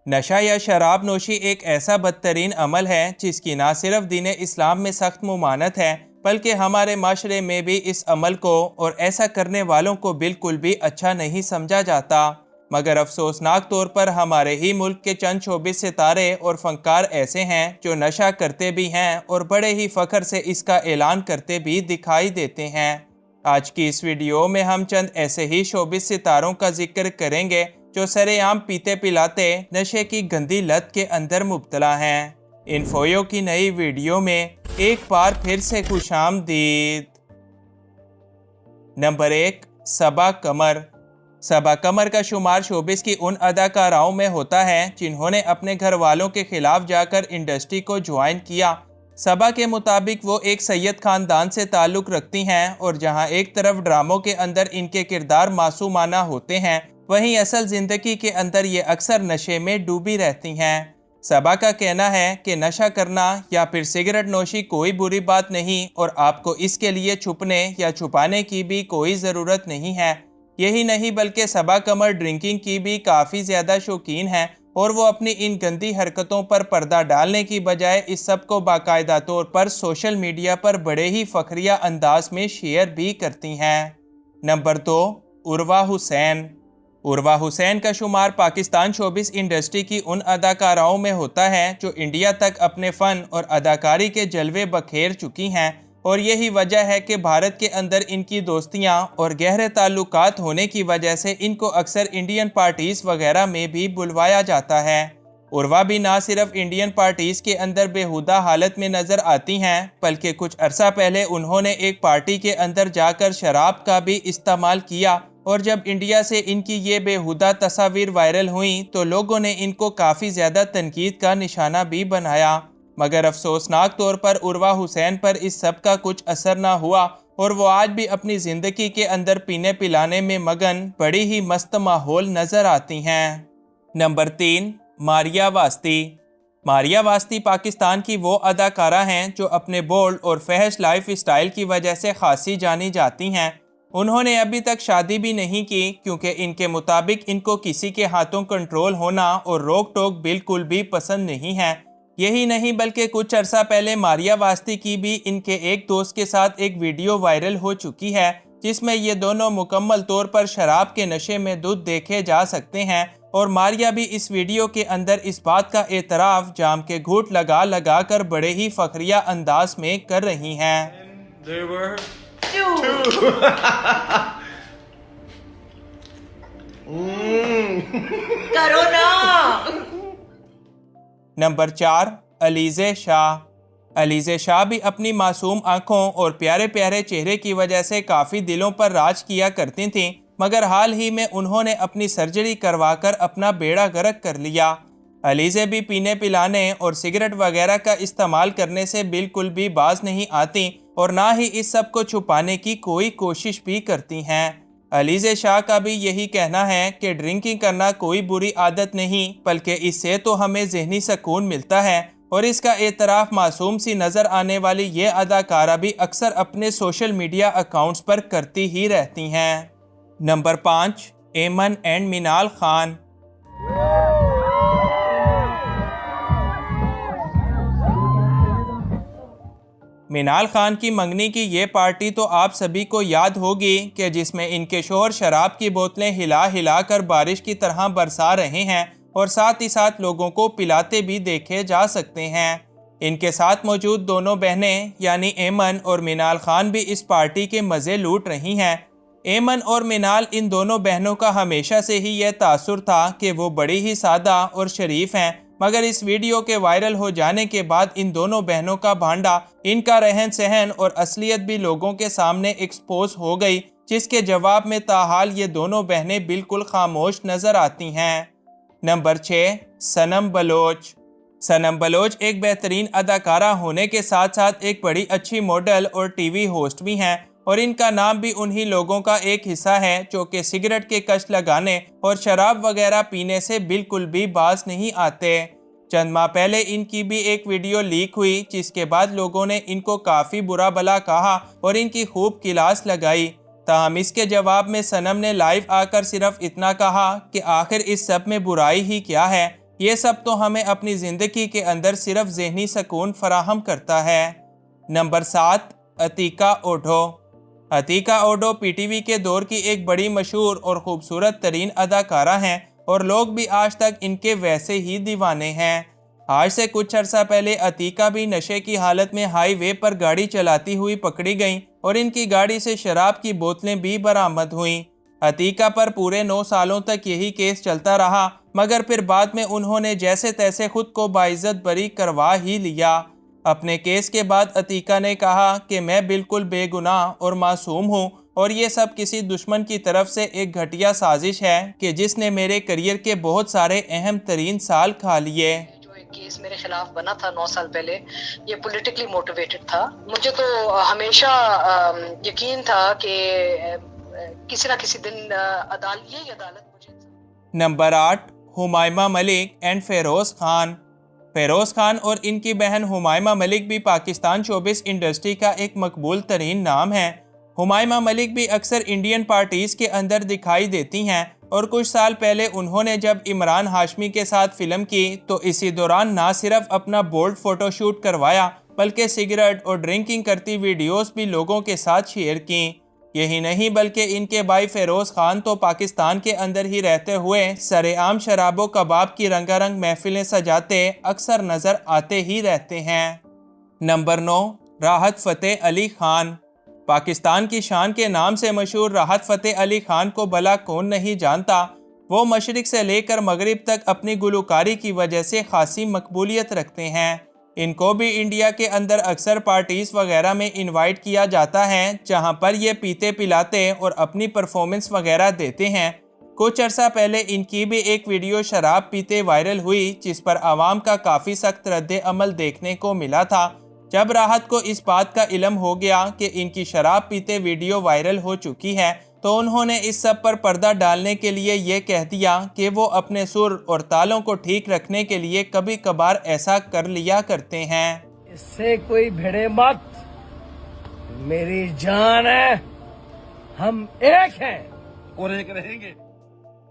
نشہ یا شراب نوشی ایک ایسا بدترین عمل ہے جس کی نہ صرف دین اسلام میں سخت ممانعت ہے بلکہ ہمارے معاشرے میں بھی اس عمل کو اور ایسا کرنے والوں کو بالکل بھی اچھا نہیں سمجھا جاتا۔ مگر افسوسناک طور پر ہمارے ہی ملک کے چند شوبز ستارے اور فنکار ایسے ہیں جو نشہ کرتے بھی ہیں اور بڑے ہی فخر سے اس کا اعلان کرتے بھی دکھائی دیتے ہیں۔ آج کی اس ویڈیو میں ہم چند ایسے ہی شوبز ستاروں کا ذکر کریں گے جو سرے عام پیتے پلاتے نشے کی گندی لت کے اندر مبتلا ہیں۔ انفویو کی نئی ویڈیو میں ایک بار پھر سے خوش آمدید۔ نمبر 1، صبا قمر۔ صبا قمر کا شمار شوبز کی ان اداکاراؤں میں ہوتا ہے جنہوں نے اپنے گھر والوں کے خلاف جا کر انڈسٹری کو جوائن کیا۔ صبا کے مطابق وہ ایک سید خاندان سے تعلق رکھتی ہیں اور جہاں ایک طرف ڈراموں کے اندر ان کے کردار معصومانہ ہوتے ہیں، وہیں اصل زندگی کے اندر یہ اکثر نشے میں ڈوبی رہتی ہیں۔ صبا کا کہنا ہے کہ نشہ کرنا یا پھر سگریٹ نوشی کوئی بری بات نہیں اور آپ کو اس کے لیے چھپنے یا چھپانے کی بھی کوئی ضرورت نہیں ہے۔ یہی نہیں بلکہ صبا قمر ڈرنکنگ کی بھی کافی زیادہ شوقین ہیں اور وہ اپنی ان گندی حرکتوں پر پردہ ڈالنے کی بجائے اس سب کو باقاعدہ طور پر سوشل میڈیا پر بڑے ہی فخریہ انداز میں شیئر بھی کرتی ہیں۔ نمبر 2، عروہ حسین۔ عروہ حسین کا شمار پاکستان شوبز انڈسٹری کی ان اداکاراؤں میں ہوتا ہے جو انڈیا تک اپنے فن اور اداکاری کے جلوے بکھیر چکی ہیں، اور یہی وجہ ہے کہ بھارت کے اندر ان کی دوستیاں اور گہرے تعلقات ہونے کی وجہ سے ان کو اکثر انڈین پارٹیز وغیرہ میں بھی بلوایا جاتا ہے۔ عروہ بھی نہ صرف انڈین پارٹیز کے اندر بےہودہ حالت میں نظر آتی ہیں بلکہ کچھ عرصہ پہلے انہوں نے ایک پارٹی کے اندر جا کر شراب کا بھی استعمال کیا، اور جب انڈیا سے ان کی یہ بےہودہ تصاویر وائرل ہوئیں تو لوگوں نے ان کو کافی زیادہ تنقید کا نشانہ بھی بنایا۔ مگر افسوسناک طور پر عروہ حسین پر اس سب کا کچھ اثر نہ ہوا اور وہ آج بھی اپنی زندگی کے اندر پینے پلانے میں مگن بڑی ہی مست ماحول نظر آتی ہیں۔ نمبر 3، ماریا واسطی۔ ماریا واسطی پاکستان کی وہ اداکارہ ہیں جو اپنے بولڈ اور فحش لائف اسٹائل کی وجہ سے خاصی جانی جاتی ہیں۔ انہوں نے ابھی تک شادی بھی نہیں کی کیونکہ ان کے مطابق ان کو کسی کے ہاتھوں کنٹرول ہونا اور روک ٹوک بالکل بھی پسند نہیں ہے۔ یہی نہیں بلکہ کچھ عرصہ پہلے ماریا واسطی کی بھی ان کے ایک دوست کے ساتھ ایک ویڈیو وائرل ہو چکی ہے جس میں یہ دونوں مکمل طور پر شراب کے نشے میں دھت دیکھے جا سکتے ہیں، اور ماریا بھی اس ویڈیو کے اندر اس بات کا اعتراف جام کے گھونٹ لگا لگا کر بڑے ہی فخریہ انداز میں کر رہی ہیں۔ کرو نا۔ نمبر 4، علیزہ شاہ۔ علیزہ شاہ بھی اپنی معصوم آنکھوں اور پیارے پیارے چہرے کی وجہ سے کافی دلوں پر راج کیا کرتی تھیں، مگر حال ہی میں انہوں نے اپنی سرجری کروا کر اپنا بیڑا غرق کر لیا۔ علیزہ بھی پینے پلانے اور سگریٹ وغیرہ کا استعمال کرنے سے بالکل بھی باز نہیں آتی اور نہ ہی اس سب کو چھپانے کی کوئی کوشش بھی کرتی ہیں۔ علیزہ شاہ کا بھی یہی کہنا ہے کہ ڈرنکنگ کرنا کوئی بری عادت نہیں بلکہ اس سے تو ہمیں ذہنی سکون ملتا ہے، اور اس کا اعتراف معصوم سی نظر آنے والی یہ اداکارہ بھی اکثر اپنے سوشل میڈیا اکاؤنٹس پر کرتی ہی رہتی ہیں۔ نمبر 5، ایمن اینڈ منال خان۔ منال خان کی منگنی کی یہ پارٹی تو آپ سبھی کو یاد ہوگی کہ جس میں ان کے شوہر شراب کی بوتلیں ہلا ہلا کر بارش کی طرح برسا رہے ہیں اور ساتھ ہی ساتھ لوگوں کو پلاتے بھی دیکھے جا سکتے ہیں۔ ان کے ساتھ موجود دونوں بہنیں یعنی ایمن اور منال خان بھی اس پارٹی کے مزے لوٹ رہی ہیں۔ ایمن اور منال ان دونوں بہنوں کا ہمیشہ سے ہی یہ تاثر تھا کہ وہ بڑی ہی سادہ اور شریف ہیں، مگر اس ویڈیو کے وائرل ہو جانے کے بعد ان دونوں بہنوں کا بھانڈا، ان کا رہن سہن اور اصلیت بھی لوگوں کے سامنے ایکسپوز ہو گئی، جس کے جواب میں تاحال یہ دونوں بہنیں بالکل خاموش نظر آتی ہیں۔ نمبر 6، صنم بلوچ۔ صنم بلوچ ایک بہترین اداکارہ ہونے کے ساتھ ساتھ ایک بڑی اچھی ماڈل اور ٹی وی ہوسٹ بھی ہیں، اور ان کا نام بھی انہی لوگوں کا ایک حصہ ہے جو کہ سگریٹ کے کش لگانے اور شراب وغیرہ پینے سے بالکل بھی باز نہیں آتے۔ چند ماہ پہلے ان کی بھی ایک ویڈیو لیک ہوئی جس کے بعد لوگوں نے ان کو کافی برا بھلا کہا اور ان کی خوب کلاس لگائی، تاہم اس کے جواب میں صنم نے لائیو آ کر صرف اتنا کہا کہ آخر اس سب میں برائی ہی کیا ہے، یہ سب تو ہمیں اپنی زندگی کے اندر صرف ذہنی سکون فراہم کرتا ہے۔ Number 7، Atiqa Odho. Atiqa Odho P T V کے دور کی ایک بڑی مشہور اور خوبصورت ترین اداکارہ ہیں اور لوگ بھی آج تک ان کے ویسے ہی دیوانے ہیں۔ آج سے کچھ عرصہ پہلے عتیقہ بھی نشے کی حالت میں ہائی وے پر گاڑی چلاتی ہوئی پکڑی گئیں اور ان کی گاڑی سے شراب کی بوتلیں بھی برآمد ہوئیں۔ عتیقہ پر پورے 9 سالوں تک یہی کیس چلتا رہا، مگر پھر بعد میں انہوں نے جیسے تیسے خود کو باعزت بری کروا ہی لیا۔ اپنے کیس کے بعد عتیقہ نے کہا کہ میں بالکل بے گناہ اور معصوم ہوں اور یہ سب کسی دشمن کی طرف سے ایک گھٹیا سازش ہے کہ جس نے میرے کیریئر کے بہت سارے اہم ترین سال کھا لیے۔ جو ایک کیس میرے خلاف بنا تھا 9 سال پہلے، یہ پولیٹیکلی موٹیویٹڈ تھا۔ مجھے تو ہمیشہ یقین تھا کہ کسی نہ کسی دن عدالت مجھے۔ Number 8، Humaima Malik and Feroze Khan. فیروز خان اور ان کی بہن ہمائمہ ملک بھی پاکستان شوبز انڈسٹری کا ایک مقبول ترین نام ہے۔ ہمائمہ ملک بھی اکثر انڈین پارٹیز کے اندر دکھائی دیتی ہیں اور کچھ سال پہلے انہوں نے جب عمران ہاشمی کے ساتھ فلم کی تو اسی دوران نہ صرف اپنا بولڈ فوٹو شوٹ کروایا بلکہ سگریٹ اور ڈرنکنگ کرتی ویڈیوز بھی لوگوں کے ساتھ شیئر کیں۔ یہی نہیں بلکہ ان کے بھائی فیروز خان تو پاکستان کے اندر ہی رہتے ہوئے سرے عام شراب و کباب کی رنگا رنگ محفلیں سجاتے اکثر نظر آتے ہی رہتے ہیں۔ نمبر 9، راحت فتح علی خان۔ پاکستان کی شان کے نام سے مشہور راحت فتح علی خان کو بھلا کون نہیں جانتا۔ وہ مشرق سے لے کر مغرب تک اپنی گلوکاری کی وجہ سے خاصی مقبولیت رکھتے ہیں۔ ان کو بھی انڈیا کے اندر اکثر پارٹیز وغیرہ میں انوائٹ کیا جاتا ہے جہاں پر یہ پیتے پلاتے اور اپنی پرفارمنس وغیرہ دیتے ہیں۔ کچھ عرصہ پہلے ان کی بھی ایک ویڈیو شراب پیتے وائرل ہوئی جس پر عوام کا کافی سخت رد عمل دیکھنے کو ملا تھا۔ جب راحت کو اس بات کا علم ہو گیا کہ ان کی شراب پیتے ویڈیو وائرل ہو چکی ہے تو انہوں نے اس سب پر پردہ ڈالنے کے لیے یہ کہہ دیا کہ وہ اپنے سر اور تالوں کو ٹھیک رکھنے کے لیے کبھی کبھار ایسا کر لیا کرتے ہیں۔ اس سے کوئی بھیڑے مت، میری جان ہے، ہم ایک ہیں اور ایک رہیں گے۔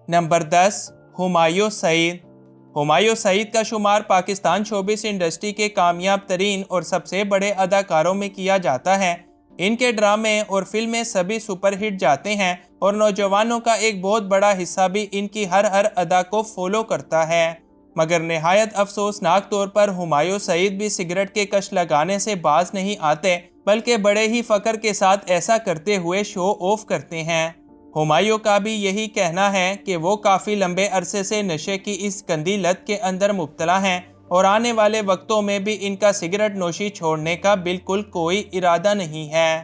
نمبر 10، ہمایوں سعید۔ ہمایوں سعید کا شمار پاکستان شوبز انڈسٹری کے کامیاب ترین اور سب سے بڑے اداکاروں میں کیا جاتا ہے۔ ان کے ڈرامے اور فلمیں سبھی سپر ہٹ جاتے ہیں اور نوجوانوں کا ایک بہت بڑا حصہ بھی ان کی ہر ادا کو فالو کرتا ہے۔ مگر نہایت افسوسناک طور پر ہمایوں سعید بھی سگریٹ کے کش لگانے سے باز نہیں آتے بلکہ بڑے ہی فخر کے ساتھ ایسا کرتے ہوئے شو آف کرتے ہیں۔ ہمایوں کا بھی یہی کہنا ہے کہ وہ کافی لمبے عرصے سے نشے کی اس گندی لت کے اندر مبتلا ہیں اور آنے والے وقتوں میں بھی ان کا سگریٹ نوشی چھوڑنے کا بالکل کوئی ارادہ نہیں ہے۔